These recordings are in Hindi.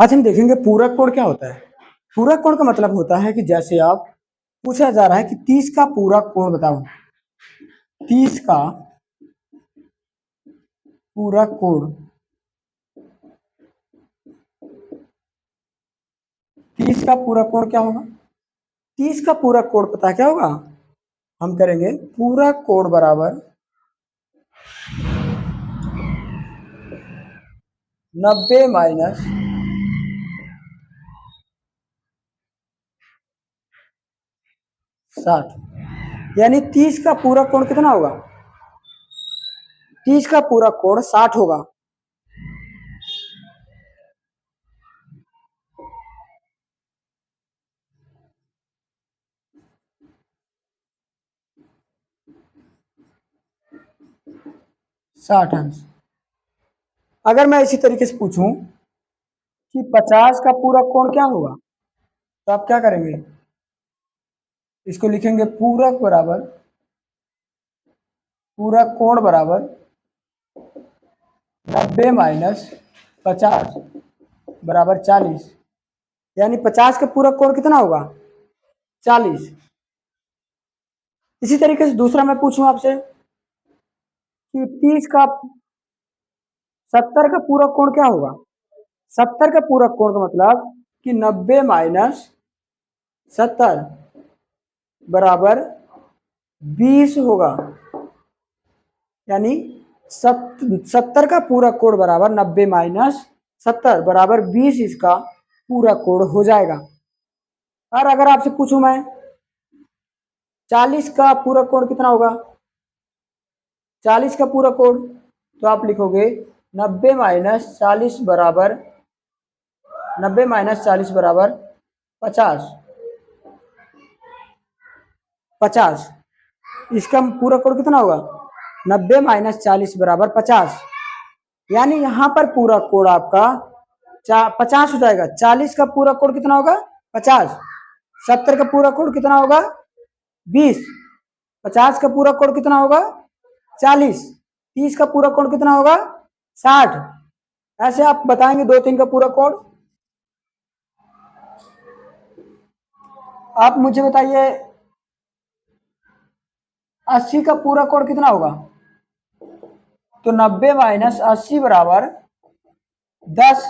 आज हम देखेंगे पूरक कोण क्या होता है। पूरक कोण का मतलब होता है कि जैसे आप पूछा जा रहा है कि 30 का पूरक कोण बताओ। 30 का पूरक कोण, 30 का पूरक कोण क्या होगा? 30 का पूरक कोण पता है क्या होगा? हम करेंगे पूरक कोण बराबर 90 माइनस 60, यानी 30 का पूरक कोण कितना होगा? 30 का पूरक कोण 60 होगा। साठ अंश। अगर मैं इसी तरीके से पूछूं कि 50 का पूरक कोण क्या होगा, तो आप क्या करेंगे? इसको लिखेंगे पूरक बराबर पूरक कोण बराबर 90 माइनस 50 बराबर 40, यानी 50 का पूरक कोण कितना होगा? 40। इसी तरीके से दूसरा मैं पूछूं आपसे कि 30 का 70 का पूरक कोण क्या होगा? 70 का पूरक कोण का मतलब कि 90 माइनस 70 बराबर 20 होगा, यानी 70 का पूरक कोण बराबर 90 माइनस 70 बराबर 20 इसका पूरक कोण हो जाएगा। और अगर आपसे पूछूं मैं 40 का पूरक कोण कितना होगा? 40 का पूरक कोण, तो आप लिखोगे 90 माइनस 40 बराबर 50। 50 इसका पूरक कोण कितना होगा? 90 माइनस 40 बराबर 50, यानी यहां पर पूरक कोण आपका 50 हो जाएगा। 40 का पूरक कोण कितना होगा? 50। 70 का पूरक कोण कितना होगा? 20। 50 का पूरक कोण कितना होगा? 40। 30 का पूरक कोण कितना होगा? 60। ऐसे आप बताएंगे 2-3 का पूरक कोण। आप मुझे बताइए 80 का पूरक कोण कितना होगा? तो 90 माइनस 80 बराबर 10।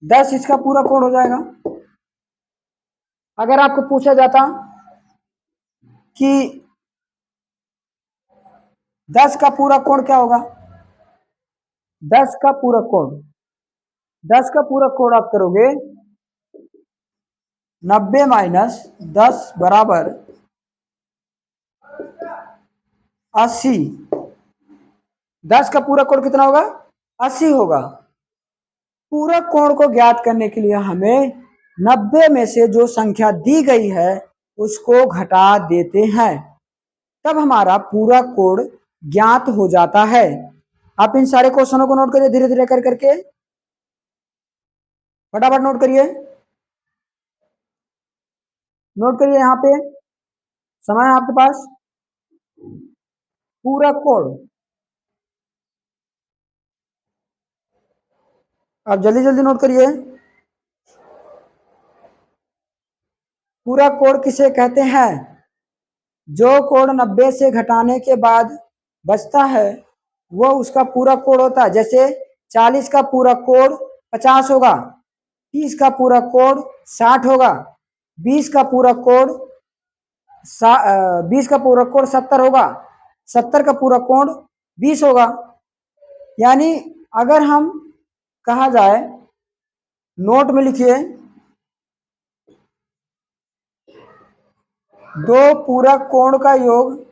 10 इसका पूरक कोण हो जाएगा। अगर आपको पूछा जाता कि 10 का पूरक कोण क्या होगा? 10 का पूरक कोण, 10 का पूरक कोण आप करोगे 90 माइनस 10 बराबर 80। 10 का पूरक कोण कितना होगा? 80 होगा। पूरक कोण को ज्ञात करने के लिए हमें 90 में से जो संख्या दी गई है उसको घटा देते हैं, तब हमारा पूरक कोण ज्ञात हो जाता है। आप इन सारे क्वेश्चनों को नोट करिए धीरे धीरे कर करके, फटाफट नोट करिए। नोट करिए, यहाँ पे समय है आपके पास। पूरक कोण, आप जल्दी जल्दी नोट करिए। पूरक कोण किसे कहते हैं? जो कोण 90 से घटाने के बाद बचता है वो उसका पूरक कोण होता है। जैसे 40 का पूरक कोण 50 होगा, 30 का पूरक कोण 60 होगा, 20 का पूरक कोण 20 का पूरक कोण 70 होगा, 70 का पूरक कोण 20 होगा। यानी अगर हम कहा जाए, नोट में लिखिए, दो पूरक कोण का योग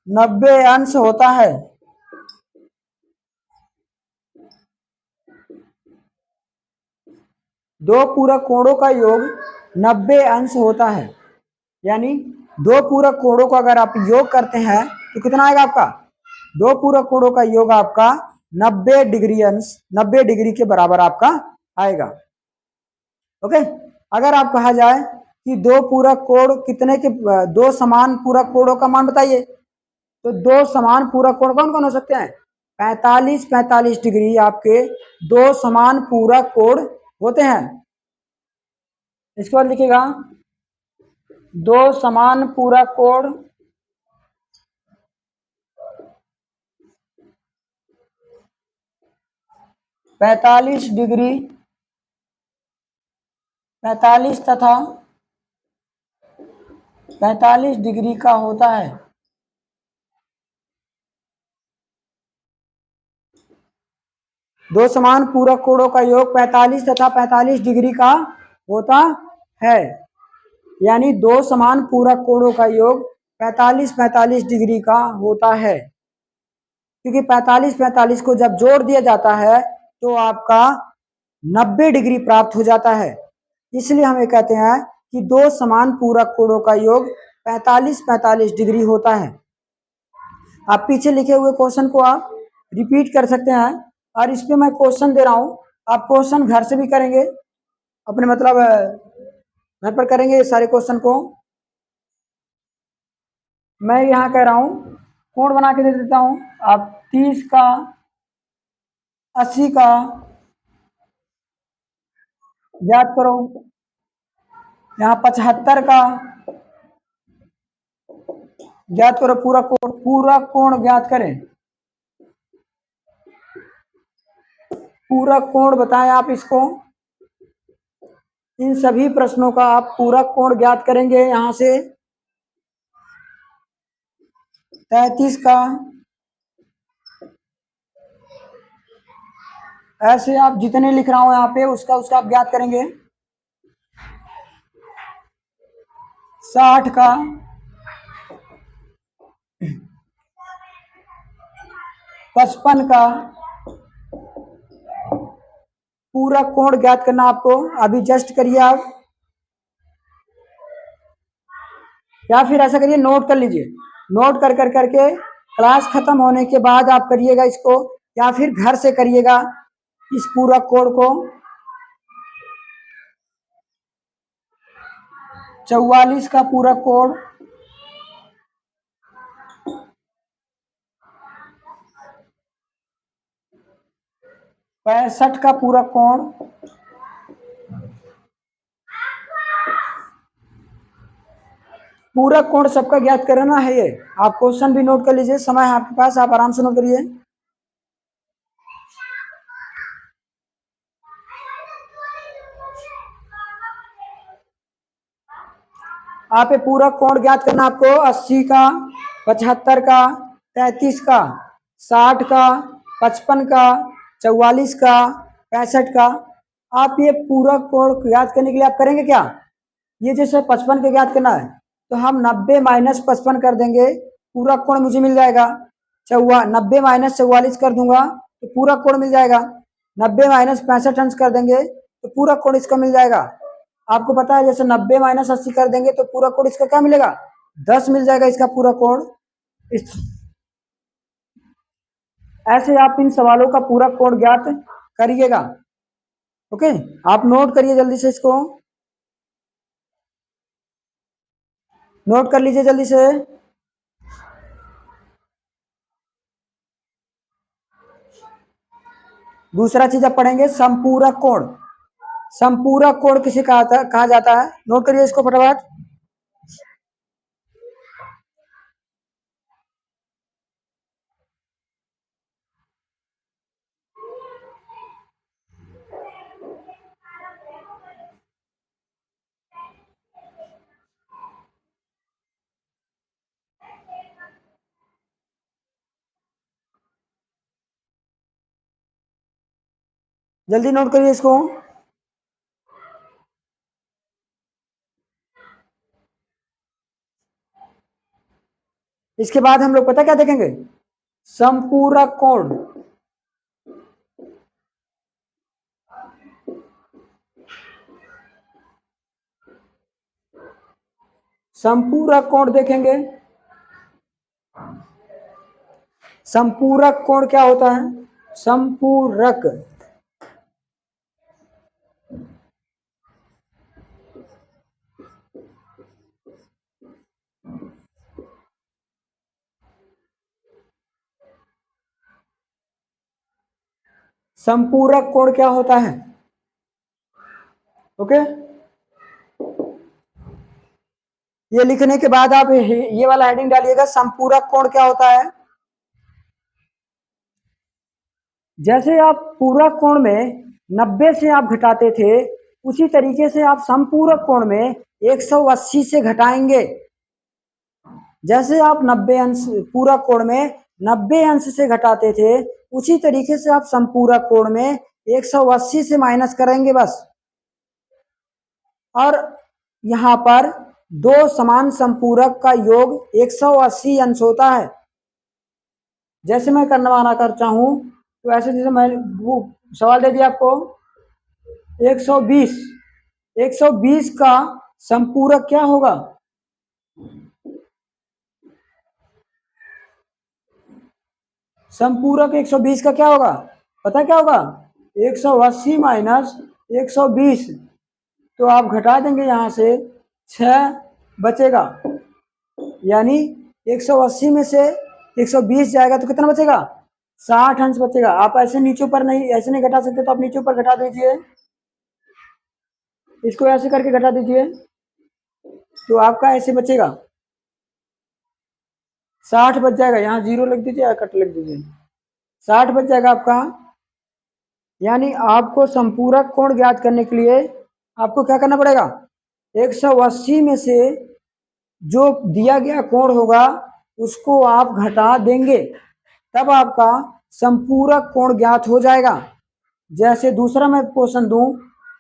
90 अंश होता है। दो पूरक कोणों का योग 90 अंश होता है, यानी दो पूरक कोणों का अगर आप योग करते हैं तो कितना आएगा आपका? दो पूरक कोणों का योग आपका 90 डिग्री अंश, 90 डिग्री के बराबर आपका आएगा। ओके। अगर आप कहा जाए कि दो पूरक कोण कितने के, दो समान पूरक कोणों का मान बताइए। तो दो समान पूरक कोण कौन कौन हो सकते हैं? 45 डिग्री आपके दो समान पूरक कोण होते हैं। इसके बाद लिखिएगा दो समान पूरक कोण 45 डिग्री 45 तथा 45 डिग्री का होता है। दो समान पूरक कोणों का योग 45 तथा 45 डिग्री का होता है। यानी दो समान पूरक कोणों का योग 45 डिग्री का होता है। क्योंकि 45 को जब जोड़ दिया जाता है तो आपका 90 डिग्री प्राप्त हो जाता है। इसलिए हम ये कहते हैं कि दो समान पूरक कोणों का योग 45 डिग्री होता है। आप पीछे लिखे हुए क्वेश्चन को आप रिपीट कर सकते हैं, और इस पे मैं क्वेश्चन दे रहा हूं, आप क्वेश्चन घर से भी करेंगे, अपने मतलब घर पर करेंगे ये सारे क्वेश्चन को। मैं यहाँ कह रहा हूं कोण बना के दे देता हूं, आप 30 का 80 का ज्ञात करो, यहाँ 75 का ज्ञात करो, पूरा कोण ज्ञात करें। पूरा कोण बताएं आप इसको। इन सभी प्रश्नों का आप पूरा कोण ज्ञात करेंगे। यहां से 33 का, ऐसे आप जितने लिख रहा हूं यहाँ पे उसका आप ज्ञात करेंगे। 60 का, 55 का, पूरा कोण ज्ञात करना आपको। अभी जस्ट करिए आप, या फिर ऐसा करिए नोट कर लीजिए, नोट कर कर करके क्लास खत्म होने के बाद आप करिएगा इसको, या फिर घर से करिएगा इस पूरा कोण को। 44 का पूरा कोण, 65 का पूरा कोण, पूरा कोण सबका ज्ञात करना है। ये आप क्वेश्चन भी नोट कर लीजिए, समय है आपके पास, आप आराम से नोट करिए। आप ये पूरा कोण ज्ञात करना आपको। 80 का, 75 का, 33 का, 60 का, 55 का, 44 का, 65 का। आप ये पूरा कोण ज्ञात करने के लिए आप करेंगे क्या, ये जैसे 55 के ज्ञात करना है तो हम 90 माइनस 55 कर देंगे, पूरा कोण मुझे मिल जाएगा। 90 माइनस 44 कर दूंगा तो पूरा कोण मिल जाएगा। 90 माइनस 65 अंश कर देंगे तो पूरा कोण इसका मिल जाएगा। आपको पता है जैसे 90 माइनस 80 कर देंगे तो पूरा कोण इसका क्या मिलेगा, 10 मिल जाएगा इसका पूरा कोण। ऐसे आप इन सवालों का पूरा कोण ज्ञात करिएगा। ओके, आप नोट करिए जल्दी से, इसको नोट कर लीजिए जल्दी से। दूसरा चीज आप पढ़ेंगे संपूरक कोण। संपूरक कोण किसे कहा जाता है, नोट करिए इसको फटाफट। जल्दी नोट करिए इसको। इसके बाद हम लोग पता क्या देखेंगे, संपूरक कोण। संपूरक कोण देखेंगे। संपूरक कोण क्या होता है, संपूरक संपूरक कोण क्या होता है? ओके, ये लिखने के बाद आप ये वाला हेडिंग डालिएगा, संपूरक कोण क्या होता है। जैसे आप पूरक कोण में 90 से आप घटाते थे, उसी तरीके से आप संपूरक कोण में 180 से घटाएंगे। जैसे आप 90 अंश पूरक कोण में 90 अंश से घटाते थे, उसी तरीके से आप संपूरक कोण में 180 से माइनस करेंगे बस। और यहाँ पर दो समान संपूरक का योग 180 अंश होता है। जैसे मैं करवाना करता हूं, तो ऐसे जैसे मैं वो सवाल दे दिया आपको 120, 120 का संपूरक क्या होगा? संपूरक 120 का क्या होगा पता क्या होगा? 180 माइनस 120, तो आप घटा देंगे यहां से 6 बचेगा, यानी 180 में से 120 जाएगा तो कितना बचेगा? 60 अंश बचेगा। आप ऐसे नीचे ऊपर नहीं, ऐसे नहीं घटा सकते, तो आप नीचे ऊपर घटा दीजिए, इसको ऐसे करके घटा दीजिए, तो आपका ऐसे बचेगा 60 बच जाएगा। यहाँ 0 लिख दीजिए या कट लिख दीजिए, 60 बच जाएगा आपका। यानी आपको संपूरक कोण ज्ञात करने के लिए आपको क्या करना पड़ेगा? 180 में से जो दिया गया कोण होगा उसको आप घटा देंगे, तब आपका संपूरक कोण ज्ञात हो जाएगा। जैसे दूसरा मैं क्वेश्चन दूं,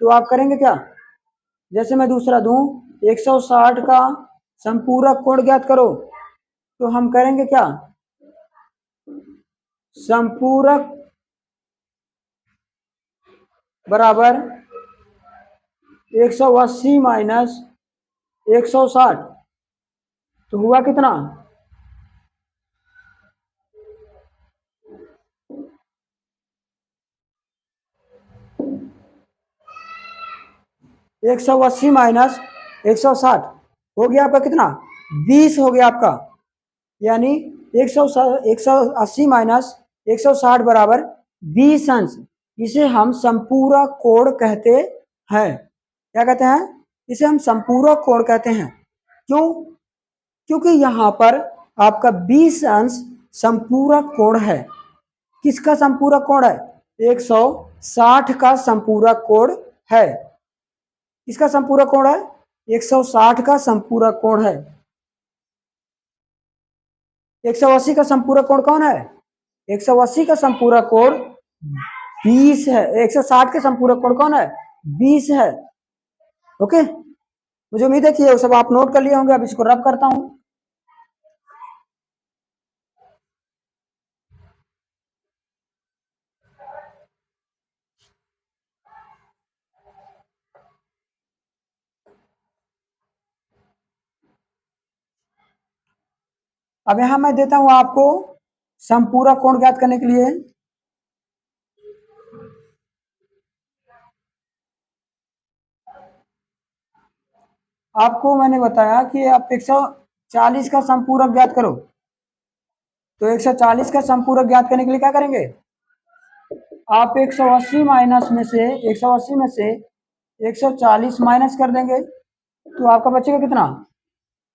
तो आप करेंगे क्या? जैसे मैं दूसरा दूं 160 का संपूरक कोण ज्ञात करो, तो हम करेंगे क्या? संपूरक बराबर 180 माइनस 160, तो हुआ कितना? 180 माइनस 160 हो गया आपका कितना? 20 हो गया आपका। यानी 180 माइनस 160 बराबर 20 अंश। इसे हम संपूरक कोण कहते हैं। क्या कहते हैं? इसे हम संपूरक कोण कहते हैं। क्यों? क्योंकि यहाँ पर आपका 20 अंश संपूरक कोण है। किसका संपूरक कोण है? 160 का संपूरक कोण है। किसका संपूरक कोण है? 160 का संपूरक कोण है। 180 का संपूरक कोण कौन है? 180 का संपूरक कोण 20 है। 160 के संपूरक कोण कौन है? 20 है। ओके, मुझे उम्मीद है कि ये सब आप नोट कर लिए होंगे। अब इसको रब करता हूं। अब यहां मैं देता हूं आपको संपूरक कोण ज्ञात करने के लिए। आपको मैंने बताया कि आप 140 का संपूरक ज्ञात करो, तो 140 का संपूरक ज्ञात करने के लिए क्या करेंगे? आप 180 माइनस में से 180 में से 140 माइनस कर देंगे, तो आपका बचेगा कितना?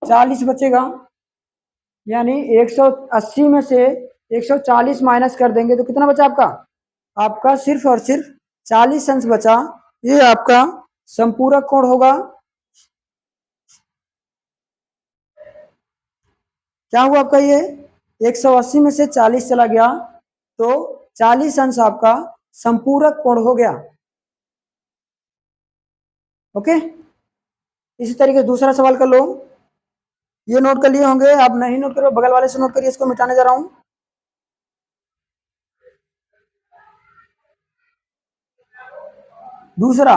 40 बचेगा। यानी 180 में से 140 माइनस कर देंगे तो कितना बचा आपका? आपका सिर्फ और सिर्फ 40 अंश बचा। ये आपका संपूरक कोण होगा। क्या हुआ आपका? ये 180 में से 40 चला गया, तो 40 अंश आपका संपूरक कोण हो गया। ओके, इसी तरीके से दूसरा सवाल कर लो। ये नोट कर लिए होंगे, आप नहीं नोट करो बगल वाले से नोट करिए। इसको मिटाने जा रहा हूं। दूसरा,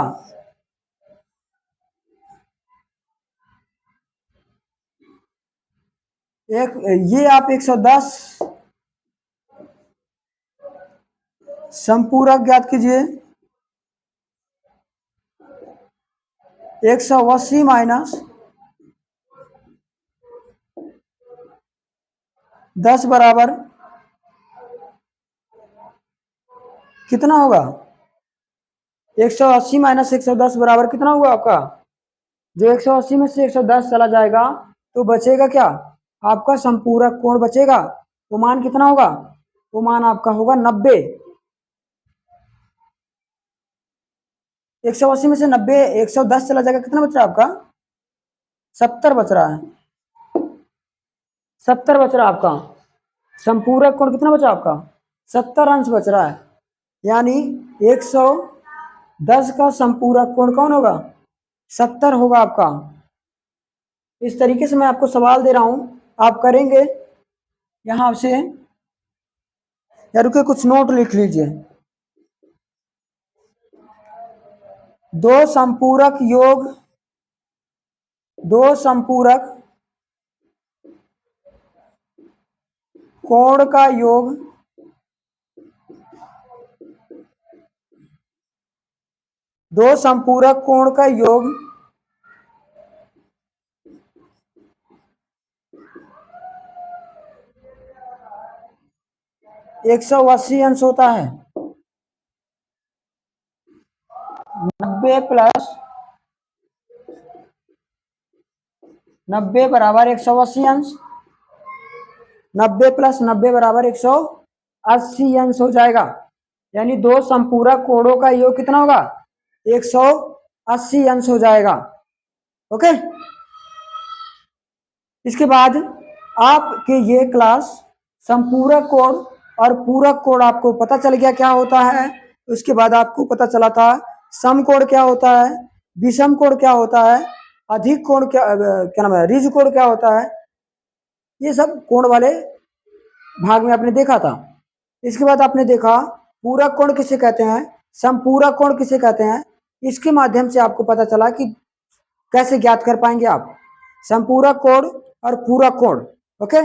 एक ये आप 110 संपूरक ज्ञात कीजिए। 180 माइनस 10 बराबर कितना होगा? 180 माइनस 110 बराबर कितना होगा आपका? जो 180 में से 110 चला जाएगा तो बचेगा क्या? आपका संपूरक कोण बचेगा। वो मान कितना होगा? वो मान आपका होगा 90। 180 में से 90 110 चला जाएगा, कितना बच रहा है आपका? 70 बच रहा है। 70 बच रहा है आपका। संपूरक कोण कितना बचा आपका? 70 अंश बच रहा है। यानी 110 का संपूरक कोण कौन होगा? 70 होगा आपका। इस तरीके से मैं आपको सवाल दे रहा हूं, आप करेंगे यहां से, या रुके कुछ नोट लिख लीजिए। दो संपूरक योग, दो संपूरक कोण का योग दो संपूरक कोण का योग 180 अंश होता है। 90 प्लस 90 बराबर 180 अंश। 90 प्लस 90 बराबर 180 अंश हो जाएगा। यानी दो संपूरक कोणों का योग कितना होगा? 180 अंश हो जाएगा। ओके। इसके बाद आपके ये क्लास संपूरक कोण और पूरक कोण आपको पता चल गया क्या होता है। उसके बाद आपको पता चला था समकोण क्या होता है, विषम कोण क्या होता है, अधिक कोण क्या नाम है, ऋज कोण क्या होता है। ये सब कोण वाले भाग में आपने देखा था। इसके बाद आपने देखा पूरक कोण किसे कहते हैं, संपूरक कोण किसे कहते हैं। इसके माध्यम से आपको पता चला कि कैसे ज्ञात कर पाएंगे आप संपूरक कोण और पूरक कोण। ओके।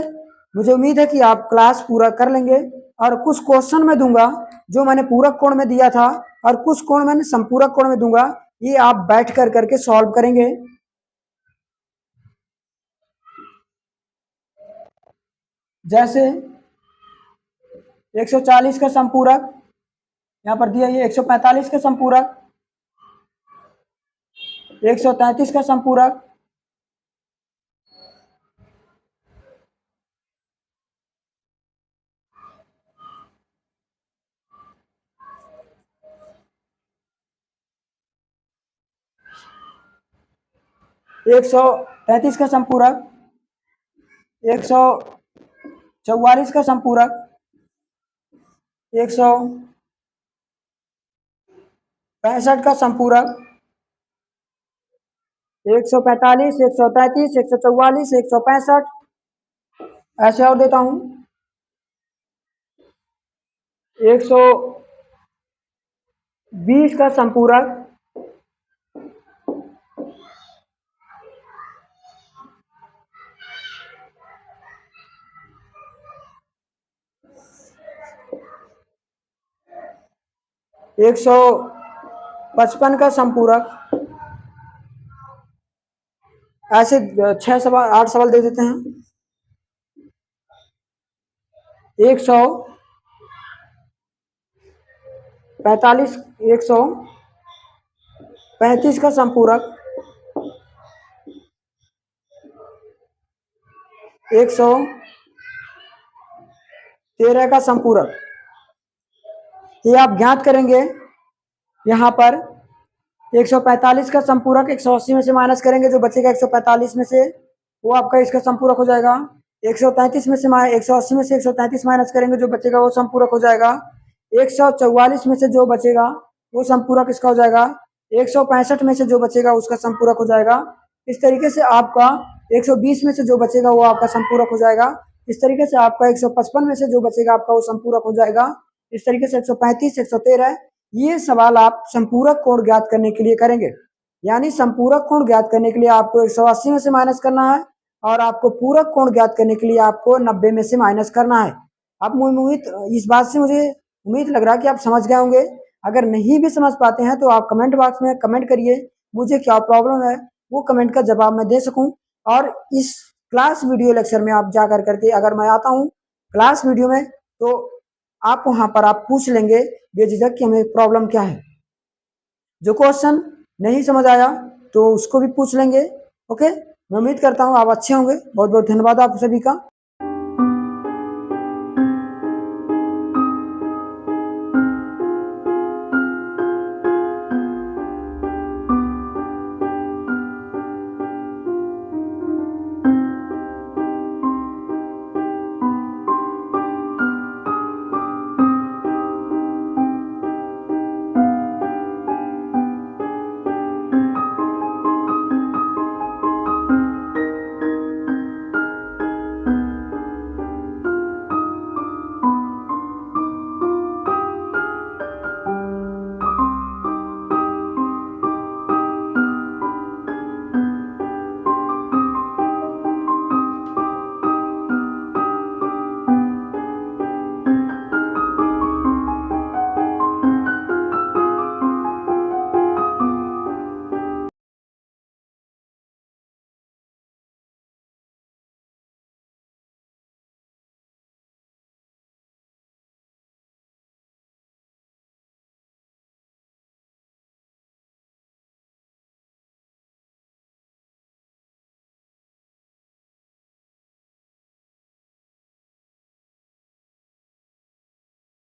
मुझे उम्मीद है कि आप क्लास पूरा कर लेंगे और कुछ क्वेश्चन मैं दूंगा जो मैंने पूरक कोण में दिया था और कुछ कोण मैंने संपूरक कोण में दूंगा। ये आप बैठ कर करके सॉल्व करेंगे। जैसे 140 का संपूरक यहां पर दिया, ये 145 का संपूरक, 133 का संपूरक, 133 का संपूरक, 144 का संपूरक, 165 का संपूरक, 145, 133, 144, 165, ऐसे और देता हूं 120 का संपूरक, 155 का संपूरक। ऐसे 6 सवाल 8 सवाल दे देते हैं। 145 135 का संपूरक, 113 का संपूरक। ये आप ज्ञात करेंगे। यहाँ पर 145 का संपूरक 180 में से माइनस करेंगे, जो बचेगा 145 में से वो आपका इसका संपूरक हो जाएगा। 133 में से 180 में से 133 माइनस करेंगे, जो बचेगा वो संपूरक हो जाएगा। 144 में से जो बचेगा वो संपूरक इसका हो जाएगा। 165 में से जो बचेगा उसका संपूरक हो जाएगा। इस तरीके से आपका 120 में से जो बचेगा वो आपका संपूरक हो जाएगा। इस तरीके से आपका 155 में से जो बचेगा आपका वो संपूरक हो जाएगा। इस तरीके से 135, 113 ये सवाल आप संपूरक कोण ज्ञात करने के लिए करेंगे। यानी संपूरक कोण ज्ञात करने के लिए आपको 180 में से माइनस करना है और आपको पूरक कोण ज्ञात करने के लिए आपको 90 में से माइनस करना है। आप उम्मीद, इस बात से मुझे उम्मीद लग रहा है कि आप समझ गए होंगे। अगर नहीं भी समझ पाते हैं तो आप कमेंट बॉक्स में कमेंट करिए, मुझे क्या प्रॉब्लम है वो कमेंट का जवाब मैं दे सकूं। और इस क्लास वीडियो लेक्चर में आप जा कर करके, अगर मैं आता हूं क्लास वीडियो में, तो आप वहां पर आप पूछ लेंगे बेझिझक कि हमें प्रॉब्लम क्या है। जो क्वेश्चन नहीं समझ आया तो उसको भी पूछ लेंगे। ओके, मैं उम्मीद करता हूँ आप अच्छे होंगे। बहुत बहुत धन्यवाद आप सभी का।